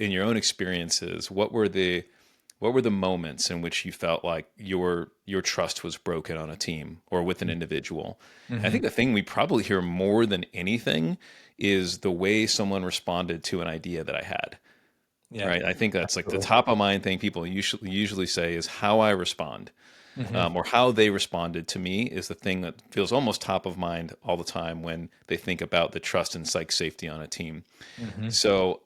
in your own experiences, what were the moments in which you felt like your trust was broken on a team or with an individual? And I Hmm. think the thing we probably hear more than anything is the way someone responded to an idea that I had. Yeah, Right? I think that's like the absolutely. top of mind thing people usually say is how I respond, Hmm. or how they responded to me is the thing that feels almost top of mind all the time when they think about the trust and psych safety on a team. Hmm. So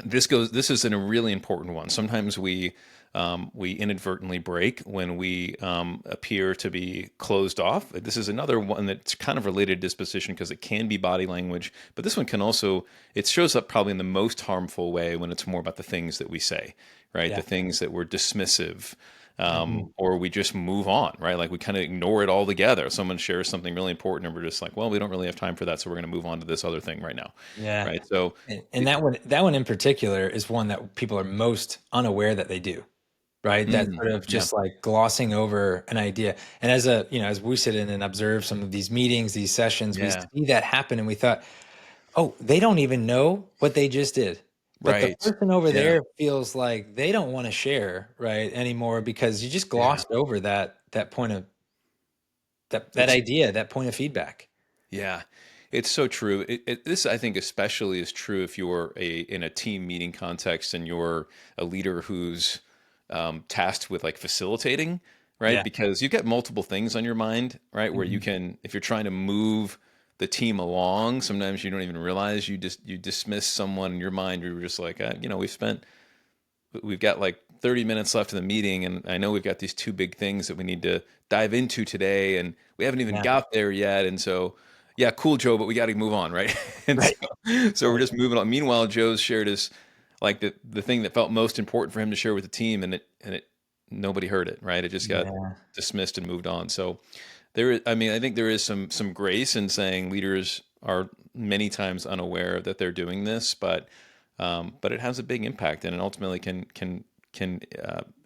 this is a really important one. Sometimes we inadvertently break when we appear to be closed off. This is another one that's kind of related to disposition because it can be body language, but this one can also, it shows up probably in the most harmful way when it's more about the things that we say, right? Yeah. The things that we're dismissive, Hmm. or we just move on, right? Like we kind of ignore it altogether. Someone shares something really important and we're just like, well, we don't really have time for that, so we're going to move on to this other thing right now, Yeah. right? So And that one in particular is one that people are most unaware that they do, right? That sort of yeah, just like glossing over an idea. And as we sit in and observe some of these meetings, these sessions, we yeah, see that happen and we thought, oh, they don't even know what they just did. But the right, person over yeah. there feels like they don't want to share, right, anymore because you just Yeah, glossed over that point of that it's idea, that point of feedback. yeah, it's so true. This I think especially is true if you're in a team meeting context and you're a leader who's tasked with like facilitating, right? Yeah. Because you get multiple things on your mind, right? Where you Mhm. can, if you're trying to move the team along, sometimes you don't even realize you dismiss someone in your mind. You're just like, we've got like 30 minutes left in the meeting and I know we've got these two big things that we need to dive into today and we haven't even Yeah. got there yet, and so yeah, cool, Joe, but we got to move on, right? And Right. so we're Right. just moving on. Meanwhile, Joe's shared his like the thing that felt most important for him to share with the team, and it nobody heard it, right? It just got Yeah. dismissed and moved on. So I mean, I think there is some grace in saying leaders are many times unaware that they're doing this, but it has a big impact, and it ultimately can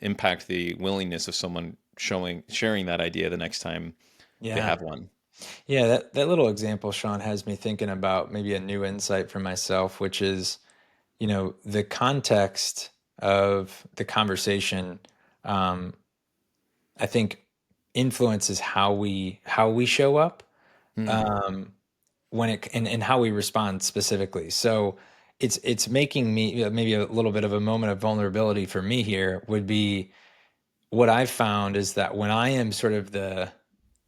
impact the willingness of someone sharing that idea the next time they Yeah. have one. Yeah, that little example, Sean, has me thinking about maybe a new insight for myself, which is, the context of the conversation, um, I think influences how we show up, Hmm. um, when it and how we respond specifically. So it's making me maybe a little bit of a moment of vulnerability for me here would be what I've found is that when I am sort of the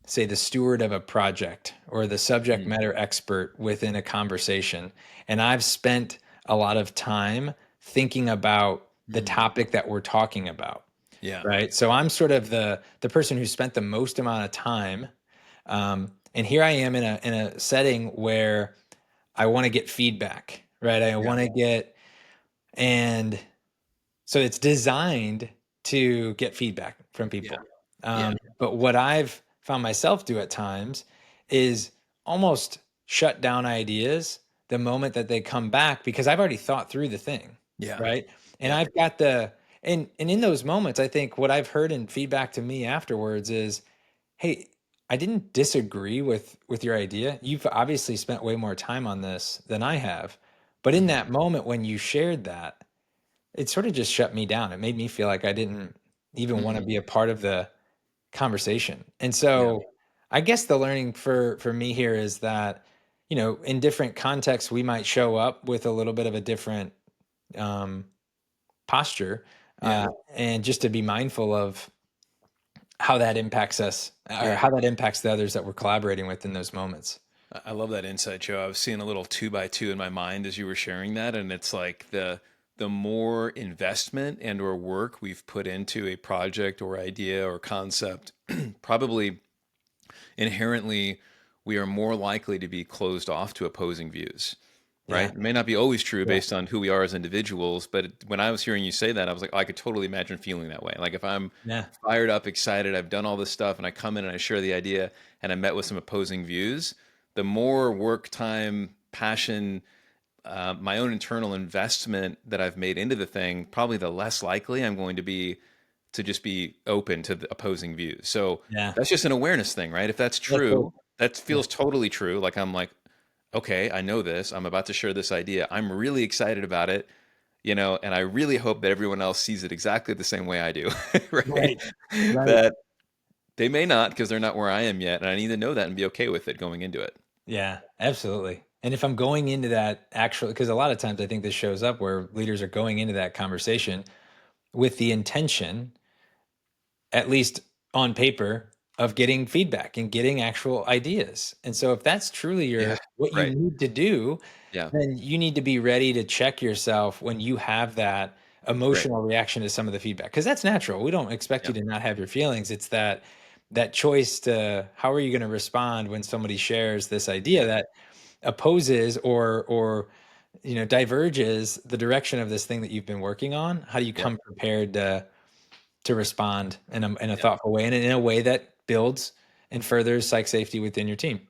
steward of a project or the subject Hmm. matter expert within a conversation, and I've spent a lot of time thinking about the Hmm. topic that we're talking about, Yeah. right? So I'm sort of the person who spent the most amount of time, and here I am in a setting where I want to get feedback, right? I Yeah. want to get, and so it's designed to get feedback from Yeah. people. Yeah. But what I've found myself do at times is almost shut down ideas the moment that they come back because I've already thought through the thing, Yeah. right? And Yeah. I've got and in those moments, I think what I've heard in feedback to me afterwards is, hey, I didn't disagree with your idea. You've obviously spent way more time on this than I have. But in Hmm. that moment when you shared that, it sort of just shut me down. It made me feel like I didn't even want to Hmm. be a part of the conversation. And Yeah. so I guess the learning for me here is that, in different contexts, we might show up with a little bit of a different um, posture, Yeah. and just to be mindful of how that impacts us or Yeah. how that impacts the others that we're collaborating with in those moments. I love that insight, Joe. I was seeing a little two by two in my mind as you were sharing that, and it's like the more investment and or work we've put into a project or idea or concept, probably inherently we are more likely to be closed off to opposing views. Right? Yeah. It may not be always true Yeah. based on who we are as individuals, but when I was hearing you say that, I was like, oh, I could totally imagine feeling that way. Like if I'm Yeah. fired up, excited, I've done all this stuff, and I come in and I share the idea, and I met with some opposing views, the more work, time, passion, my own internal investment that I've made into the thing, probably the less likely I'm going to be to just be open to the opposing views. So Yeah. that's just an awareness thing, right? If that's Yeah. true, Cool. that Yeah. feels totally true. Like I'm like, okay, I know this. I'm about to share this idea. I'm really excited about it. and I really hope that everyone else sees it exactly the same way I do, right? Right. Right. That they may not because they're not where I am yet, and I need to know that and be okay with it going into it. Yeah, absolutely. And if I'm going into that actually, because a lot of times I think this shows up where leaders are going into that conversation with the intention, at least on paper, of getting feedback and getting actual ideas. And so if that's truly Yeah, your what you right. need to do, Yeah, then you need to be ready to check yourself when you have that right. emotional reaction to some of the feedback, because that's natural. We don't expect Yeah, you to not have your feelings. It's that choice to how are you going to respond when somebody shares this idea yeah, that opposes or diverges the direction of this thing that you've been working on. How do you yeah, come prepared to respond in a yeah. thoughtful way and in a way that builds and furthers psych safety within your team?